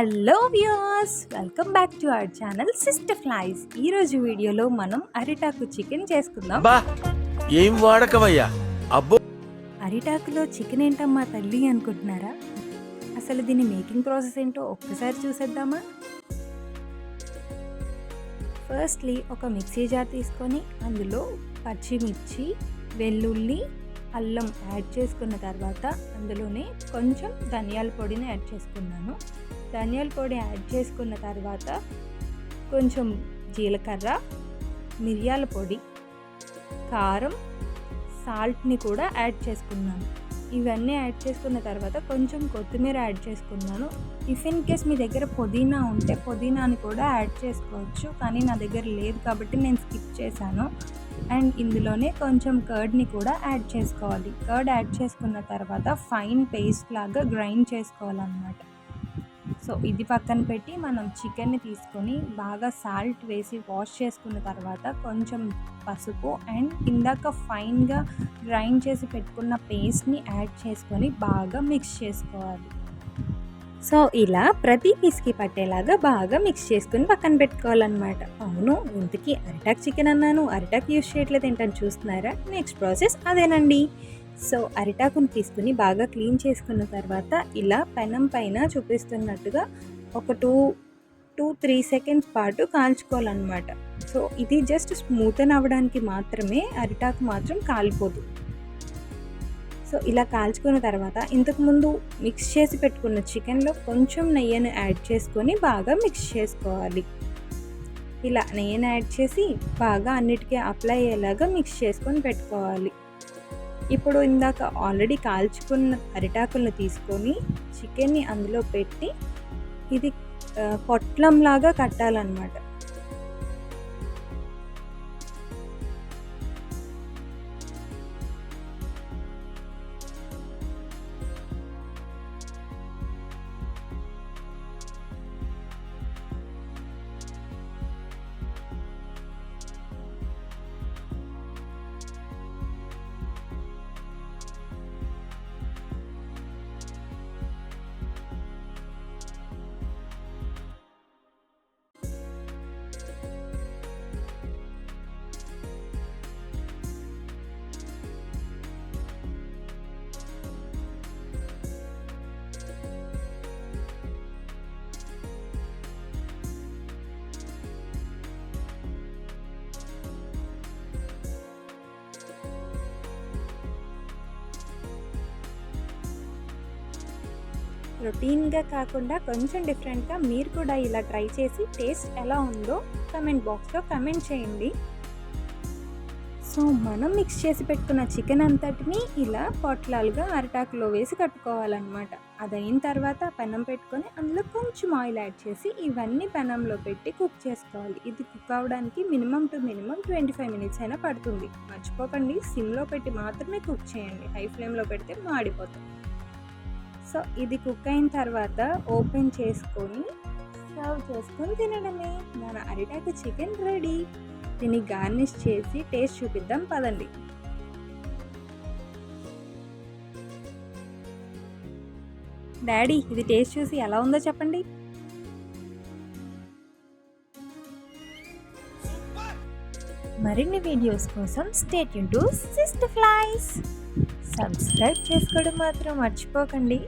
Hello viewers, welcome back to our channel sister flies. ఈరోజు వీడియోలో మనం అరిటాకు చికెన్ చేసుకుందాం. ఏం వాడకమయ్యా అబ్బో. అరిటాకులో చికెన్ ఏంటమ్మా తల్లి అనుకుంటున్నారా? అసలు దీని మేకింగ్ ప్రాసెస్ ఏంటో ఒక్కసారి చూసేద్దామా? ఫస్ట్లీ ఒక మిక్సీ జార్ తీసుకొని అందులో పచ్చిమిర్చి, వెల్లుల్లి, అల్లం యాడ్ చేసుకున్న తర్వాత అందులోనే కొంచెం ధనియాల పొడిని యాడ్ చేసుకున్నాను. ధనియాల పొడి యాడ్ చేసుకున్న తర్వాత కొంచెం జీలకర్ర, మిరియాల పొడి, కారం, సాల్ట్ని కూడా యాడ్ చేసుకున్నాను. ఇవన్నీ యాడ్ చేసుకున్న తర్వాత కొంచెం కొత్తిమీర యాడ్ చేసుకున్నాను. ఇఫ్ ఇన్ కేస్ మీ దగ్గర పుదీనా ఉంటే పుదీనాని కూడా యాడ్ చేసుకోవచ్చు, కానీ నా దగ్గర లేదు కాబట్టి నేను స్కిప్ చేశాను. అండ్ ఇందులోనే కొంచెం కర్డ్ని కూడా యాడ్ చేసుకోవాలి. కర్డ్ యాడ్ చేసుకున్న తర్వాత ఫైన్ పేస్ట్ లాగా గ్రైండ్ చేసుకోవాలన్నమాట. సో ఇది పక్కన పెట్టి మనం చికెన్ని తీసుకొని బాగా సాల్ట్ వేసి వాష్ చేసుకున్న తర్వాత కొంచెం పసుపు అండ్ ఇందాక ఫైన్గా గ్రైండ్ చేసి పెట్టుకున్న పేస్ట్ని యాడ్ చేసుకొని బాగా మిక్స్ చేసుకోవాలి. సో ఇలా ప్రతి పీస్కి పట్టేలాగా బాగా మిక్స్ చేసుకుని పక్కన పెట్టుకోవాలన్నమాట. అవును, ఇంతకీ అరిటాక్ చికెన్ అన్నాను, అరిటాక్ యూజ్ చేయట్లేదు ఏంటని చూస్తున్నారా? నెక్స్ట్ ప్రాసెస్ అదేనండి. సో అరిటాకుని తీసుకుని బాగా క్లీన్ చేసుకున్న తర్వాత ఇలా పెనం పైన చూపిస్తున్నట్టుగా ఒక 2-3 సెకండ్స్ పాటు కాల్చుకోవాలన్నమాట. సో ఇది జస్ట్ స్మూతన్ అవ్వడానికి మాత్రమే, అరిటాకు మాత్రం కాలిపోదు. సో ఇలా కాల్చుకున్న తర్వాత ఇంతకుముందు మిక్స్ చేసి పెట్టుకున్న చికెన్లో కొంచెం నెయ్యిని యాడ్ చేసుకొని బాగా మిక్స్ చేసుకోవాలి. ఇలా నెయ్యిని యాడ్ చేసి బాగా అన్నిటికీ అప్లై అయ్యేలాగా మిక్స్ చేసుకొని పెట్టుకోవాలి. ఇప్పుడు ఇందాక ఆల్రెడీ కాల్చుకున్న అరిటాకులను తీసుకొని చికెన్ని అందులో పెట్టి ఇది పొట్లంలాగా కట్టాలన్నమాట. రొటీన్గా కాకుండా కొంచెం డిఫరెంట్గా మీరు కూడా ఇలా ట్రై చేసి టేస్ట్ ఎలా ఉందో కమెంట్ బాక్స్లో కమెంట్ చేయండి. సో మనం మిక్స్ చేసి పెట్టుకున్న చికెన్ అంతటిని ఇలా పొట్లాలుగా అరిటాకులో వేసి కట్టుకోవాలన్నమాట. అదైన తర్వాత పెనం పెట్టుకొని అందులో కొంచెం ఆయిల్ యాడ్ చేసి ఇవన్నీ పెనంలో పెట్టి కుక్ చేసుకోవాలి. ఇది కుక్ అవ్వడానికి మినిమం 25 మినిట్స్ అయినా పడుతుంది. మర్చిపోకండి, సిమ్లో పెట్టి మాత్రమే కుక్ చేయండి, హై ఫ్లేమ్లో పెడితే మాడిపోతుంది. సో ఇది కుక్ అయిన తర్వాత ఓపెన్ చేసుకొని సర్వ్ చేసుకొని తినడమే. మన అరిటాకు చికెన్ రెడీ. దీన్ని గార్నిష్ చేసి టేస్ట్ చూపిద్దాం పదండి. డాడీ, ఇది టేస్ట్ చూసి ఎలా ఉందో చెప్పండి. మరిన్ని వీడియోస్ కోసం stay tune to sister flies. Subscribe చేసుకోవడం మాత్రం మర్చిపోకండి.